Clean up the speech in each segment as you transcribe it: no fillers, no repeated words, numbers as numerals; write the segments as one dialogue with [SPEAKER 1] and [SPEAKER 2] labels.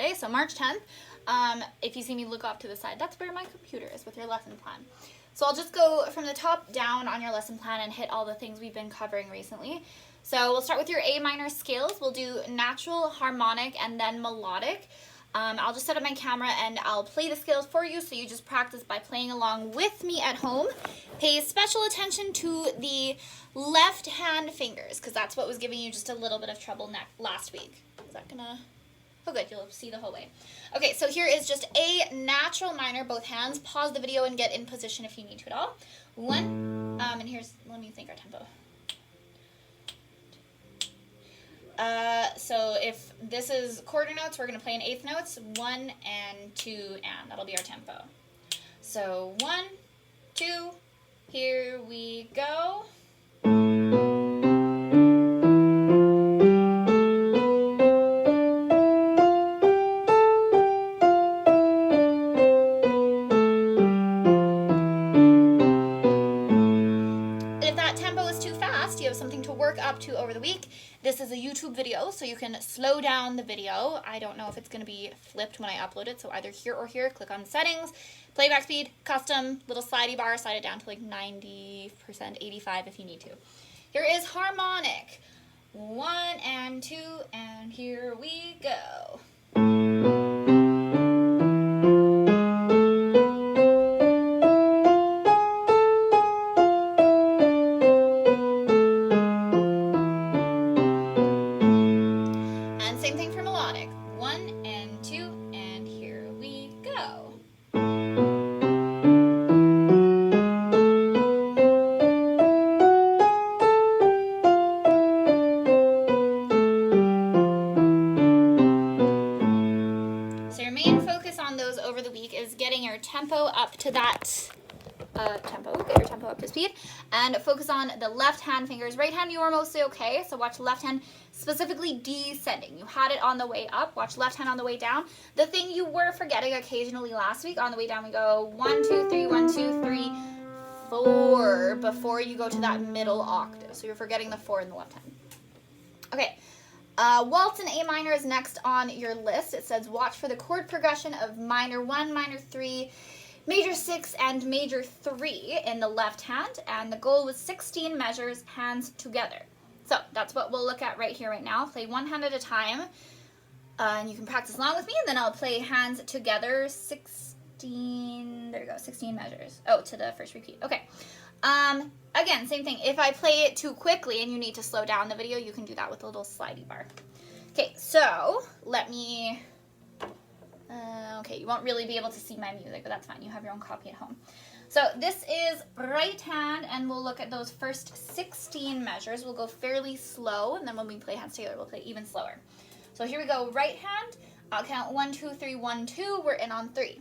[SPEAKER 1] today. So March 10th, if you see me look off to the side, that's where my computer is with your lesson plan. So I'll just go from the top down on your lesson plan and hit all the things we've been covering recently. So we'll start with your A minor scales. We'll do natural, harmonic, and then melodic. I'll just set up my camera and I'll play the scales for you, so you just practice by playing along with me at home. Pay special attention to the left hand fingers, because that's what was giving you just a little bit of trouble last week. Is that gonna... Oh good, you'll see the whole way. Okay, so here is just A natural minor, both hands. Pause the video and get in position if you need to at all. One, and here's, let me think our tempo. So if this is quarter notes, we're going to play in eighth notes, 1 and 2 and. That'll be our tempo. So 1, 2, here we go. Up to over the week. This is a YouTube video, so you can slow down the video. I don't know if it's going to be flipped when I upload it, so either here or here. Click on settings, playback speed, custom, little slidey bar, slide it down to like 90%, 85 if you need to. Here is harmonic. 1 and 2 and here we go. Tempo up to that tempo. Get your tempo up to speed and focus on the left hand fingers. Right hand you are mostly okay, so watch left hand specifically descending. You had it on the way up, watch left hand on the way down. The thing you were forgetting occasionally last week, on the way down we go 1 2 3 1 2 3 4 before you go to that middle octave, so you're forgetting the 4 in the left hand. Okay. Waltz in A minor is next on your list. It says watch for the chord progression of minor 1, minor 3, major 6, and major 3 in the left hand. And the goal was 16 measures, hands together. So that's what we'll look at right here, right now. Play one hand at a time. And you can practice along with me. And then I'll play hands together 16, there you go, 16 measures. Oh, to the first repeat. Okay. Again, same thing. If I play it too quickly and you need to slow down the video, you can do that with a little slidey bar. Okay, so let me, okay, you won't really be able to see my music, but that's fine. You have your own copy at home. So this is right hand, and we'll look at those first 16 measures. We'll go fairly slow, and then when we play hands together, we'll play even slower. So here we go, right hand. I'll count 1, 2, 3, 1, 2. We're in on 3.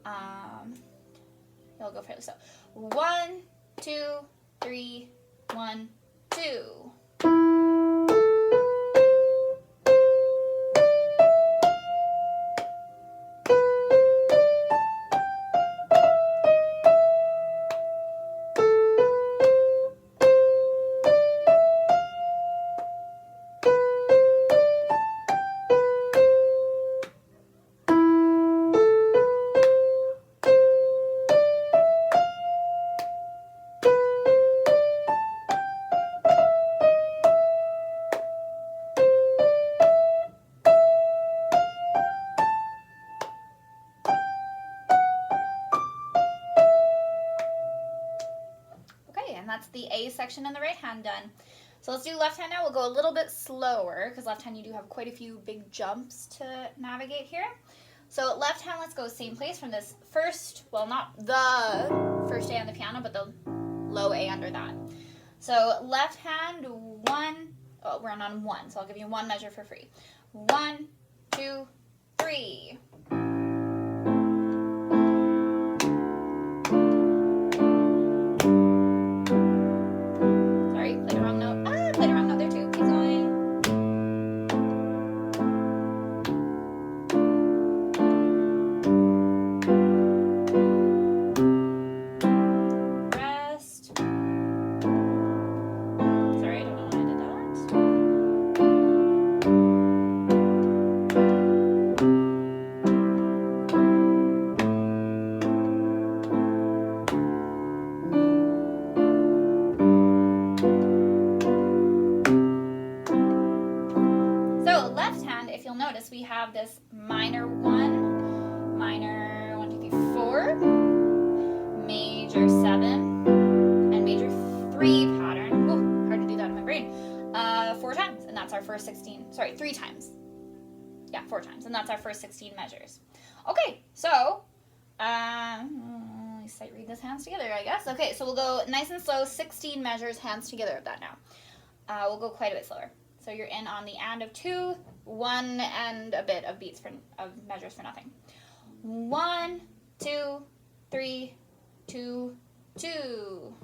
[SPEAKER 1] I'll go fairly slow. 1, 2, 3, 1, 2. That's the A section and the right hand done. So let's do left hand now. We'll go a little bit slower because left hand you do have quite a few big jumps to navigate here. So left hand, let's go same place from this first, well, not the first A on the piano, but the low A under that. So left hand, 1, oh, we're on 1, so I'll give you 1 measure for free. 1, 2, 3. notice we have this minor 1, minor 1, 2, 3, 4, major 7, and major 3 pattern. Ooh, hard to do that in my brain. 4 times, and that's our first 16. Sorry, 3 times. Yeah, 4 times, and that's our first 16 measures. Okay, so sight read this hands together, I guess. Okay, so we'll go nice and slow, 16 measures, hands together of that now. We'll go quite a bit slower. So you're in on the and of 2, 1 and a bit of beats of measures for nothing. 1, 2, 3, 2, 2.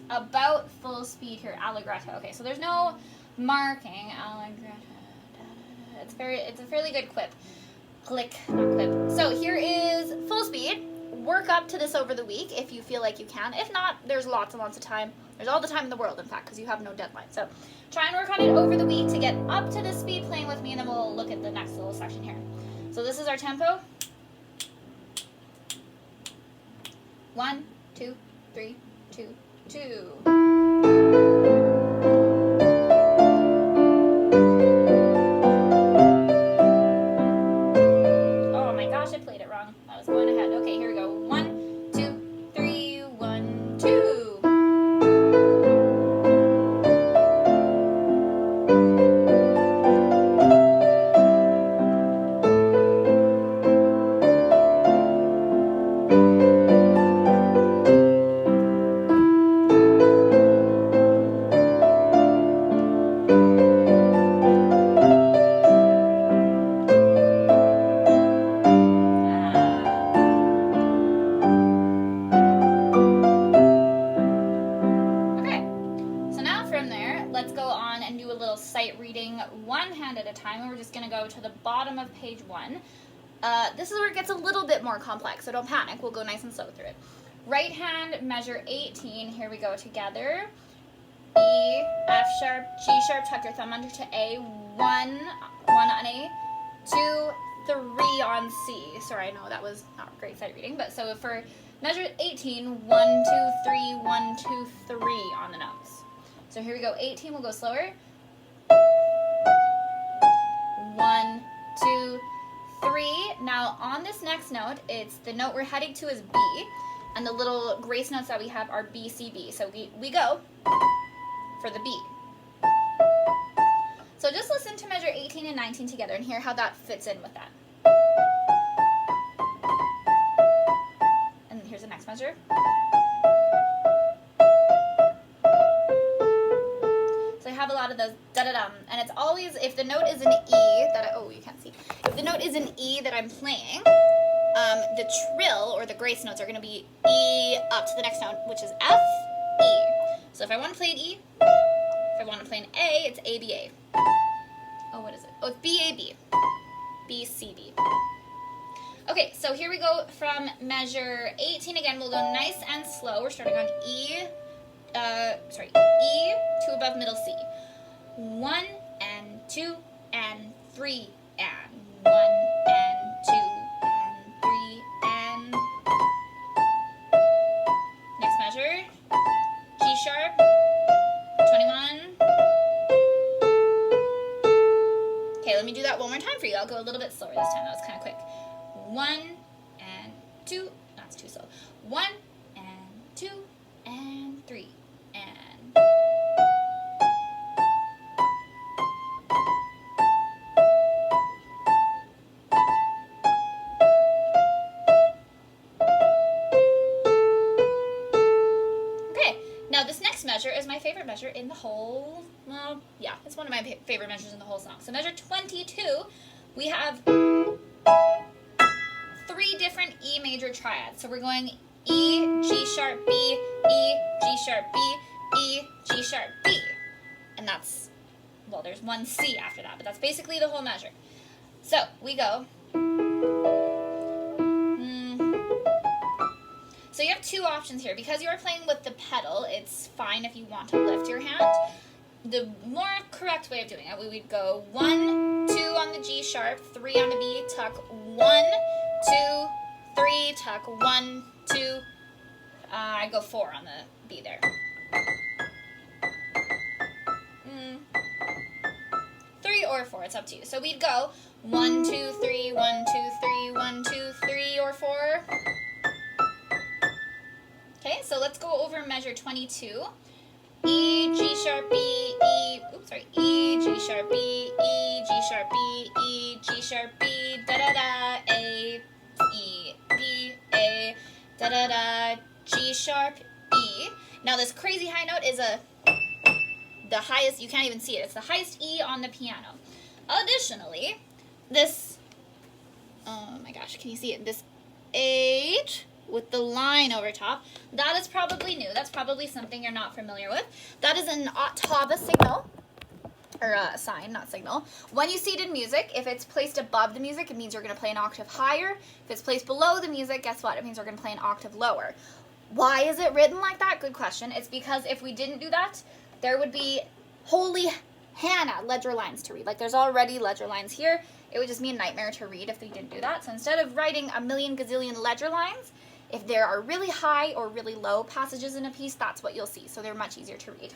[SPEAKER 1] About full speed here, allegretto. Okay, so there's no marking. Allegretto. It's a fairly good quip. Click, not quip. So here is full speed. Work up to this over the week if you feel like you can. If not, there's lots and lots of time. There's all the time in the world, in fact, because you have no deadline. So try and work on it over the week to get up to this speed playing with me, and then we'll look at the next little section here. So this is our tempo. 1, 2, 3, 2, 2. Oh my gosh, I played it wrong. I was going ahead. Okay, here we go. 1, 2, 3, 1, 2. To the bottom of page 1. This is where it gets a little bit more complex, so don't panic. We'll go nice and slow through it. Right hand, measure 18. Here we go together. E, F sharp, G sharp, tuck your thumb under to A. 1 on A. 2, 3 on C. Sorry, I know that was not great sight reading, but so for measure 18, 1, 2, 3, 1, 2, 3 on the nose. So here we go. 18, we'll go slower. 1, 2, 3. Now on this next note, it's the note we're heading to is B, and the little grace notes that we have are B, C, B. So we go for the B. So just listen to measure 18 and 19 together and hear how that fits in with that. And here's the next measure. Have a lot of those da-da-dum, and it's always, if the note is an E that you can't see. If the note is an E that I'm playing, the trill or the grace notes are going to be E up to the next note, which is F, E. So if I want to play an E, if I want to play an A, it's A, B, A. Oh, what is it? Oh, it's B, A, B. B, C, B. Okay, so here we go from measure 18 again. We'll go nice and slow. We're starting on E, E, 2 above middle C. 1 and 2 and 3 and 1 and 2 and 3 and next measure, G sharp, 21. Okay, let me do that one more time for you. I'll go a little bit slower this time. That was kind of quick. 1 and 2, that's too slow. 1 and 2 and 3 and measure is my favorite measure. in the whole, well, yeah, it's one of my favorite measures in the whole song. So measure 22, we have 3 different E major triads. So we're going E, G sharp, B, E, G sharp, B, E, G sharp, B. And that's, well, there's one C after that, but that's basically the whole measure. So we go. So you have 2 options here. Because you are playing with the pedal, it's fine if you want to lift your hand. The more correct way of doing it, we would go 1, 2 on the G sharp, 3 on the B, tuck 1, 2, 3, tuck 1, 2. I go 4 on the B there. 3 or 4, it's up to you. So we'd go 1, 2, 3, 1, 2, 3, 1, 2, 3, or 4. Okay, so let's go over measure 22. E, G sharp, B, E, E, G sharp, B, E, G sharp, B, E, G sharp, B, da da da, A, E, B, A, da da da, G sharp, E. Now this crazy high note is the highest, you can't even see it, it's the highest E on the piano. Additionally, this, oh my gosh, can you see it? This H with the line over top, that is probably new. That's probably something you're not familiar with. That is an ottava signal, or a sign, not signal. When you see it in music, if it's placed above the music, it means you're going to play an octave higher. If it's placed below the music, guess what? It means you're going to play an octave lower. Why is it written like that? Good question. It's because if we didn't do that, there would be holy Hannah ledger lines to read. Like there's already ledger lines here. It would just be a nightmare to read if we didn't do that. So instead of writing a million gazillion ledger lines, if there are really high or really low passages in a piece, that's what you'll see. So they're much easier to read.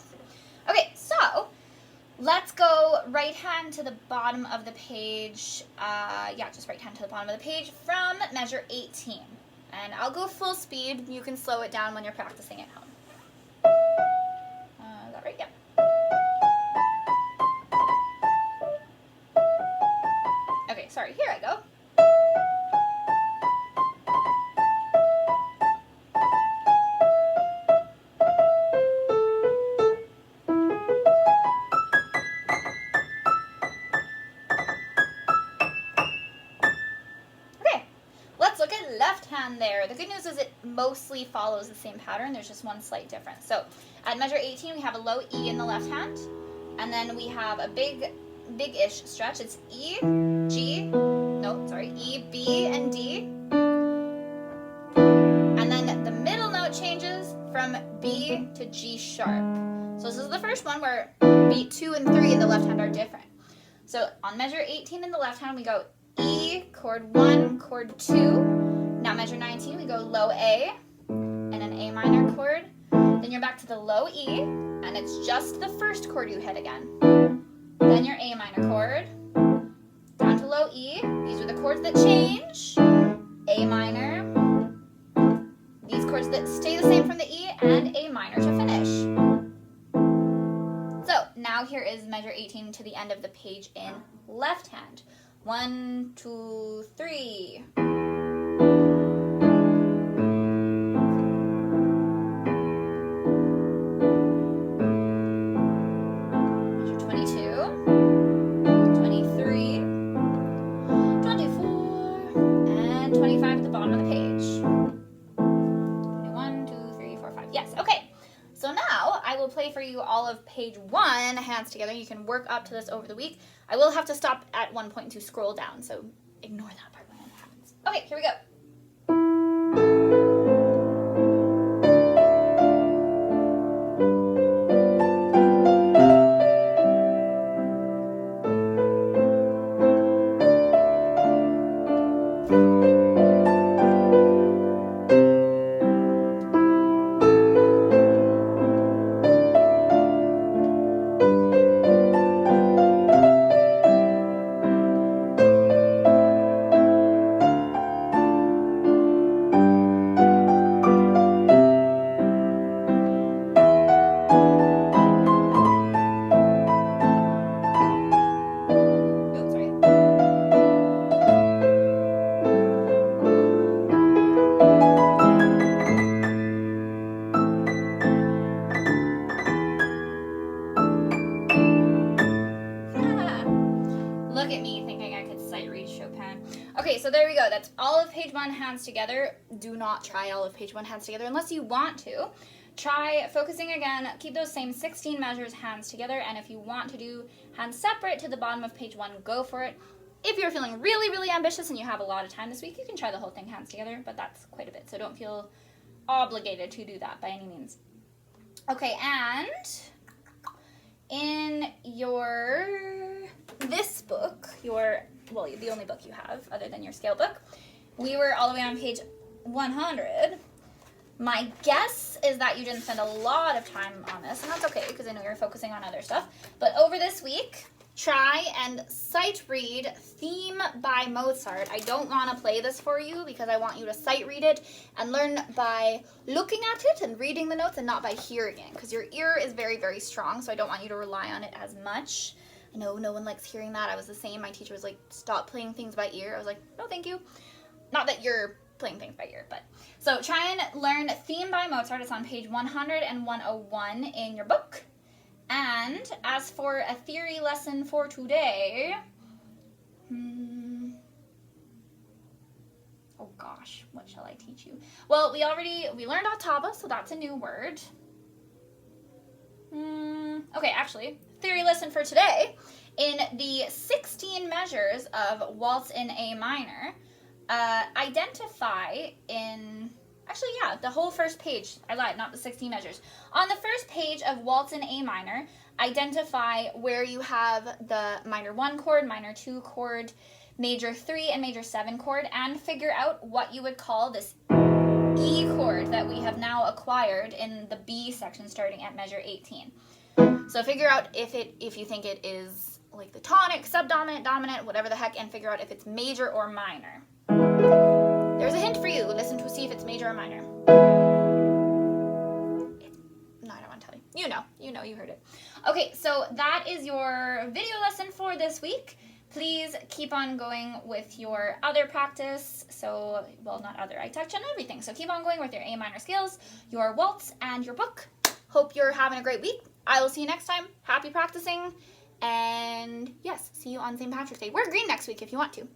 [SPEAKER 1] Okay, so let's go right hand to the bottom of the page. Just right hand to the bottom of the page from measure 18. And I'll go full speed. You can slow it down when you're practicing at home. Is that right? Yeah. Okay, sorry, here I go. There. The good news is it mostly follows the same pattern. There's just one slight difference. So at measure 18, we have a low E in the left hand, and then we have a big-ish stretch. It's E, G, E, B, and D. And then the middle note changes from B to G sharp. So this is the first one where beat 2 and 3 in the left hand are different. So on measure 18 in the left hand, we go E, chord 1, chord 2. Now measure 19, we go low A and an A minor chord. Then you're back to the low E, and it's just the first chord you hit again. Then your A minor chord, down to low E. These are the chords that change. A minor. These chords that stay the same from the E, and A minor to finish. So now here is measure 18 to the end of the page in left hand. 1, 2, 3. Play for you all of page 1 hands together. You can work up to this over the week. I will have to stop at one point to scroll down, so ignore that part when it happens. Okay, here we go. Look at me thinking I could sight read Chopin. Okay, so there we go. That's all of page 1 hands together. Do not try all of page 1 hands together unless you want to. Try focusing again. Keep those same 16 measures hands together. And if you want to do hands separate to the bottom of page 1, go for it. If you're feeling really, really ambitious and you have a lot of time this week, you can try the whole thing hands together, but that's quite a bit. So don't feel obligated to do that by any means. Okay, and in this book, the only book you have other than your scale book, we were all the way on page 100. My guess is that you didn't spend a lot of time on this, and that's okay because I know you're focusing on other stuff. But over this week, try and sight read Theme by Mozart. I don't want to play this for you because I want you to sight read it and learn by looking at it and reading the notes and not by hearing it, because your ear is very, very strong, so I don't want you to rely on it as much. I know no one likes hearing that. I was the same. My teacher was like, stop playing things by ear. I was like, no, thank you. Not that you're playing things by ear, but. So try and learn Theme by Mozart. It's on page 100 and 101 in your book. And as for a theory lesson for today, oh gosh, what shall I teach you? Well, we learned ottava, so that's a new word. Okay, actually, theory lesson for today, in the 16 measures of Waltz in A minor, identify in... Actually, yeah, the whole first page. I lied, not the 16 measures. On the first page of Waltz in A minor, identify where you have the minor 1 chord, minor 2 chord, major 3, and major 7 chord, and figure out what you would call this E chord that we have now acquired in the B section starting at measure 18. So figure out if you think it is like the tonic, subdominant, dominant, whatever the heck, and figure out if it's major or minor. There's a hint for you. Listen to see if it's major or minor. No, I don't want to tell you. You heard it. Okay, so that is your video lesson for this week. Please keep on going with your other practice. So, well, not other. I touched on everything. So keep on going with your A minor scales, your waltz, and your book. Hope you're having a great week. I will see you next time. Happy practicing. And yes, see you on St. Patrick's Day. Wear green next week if you want to.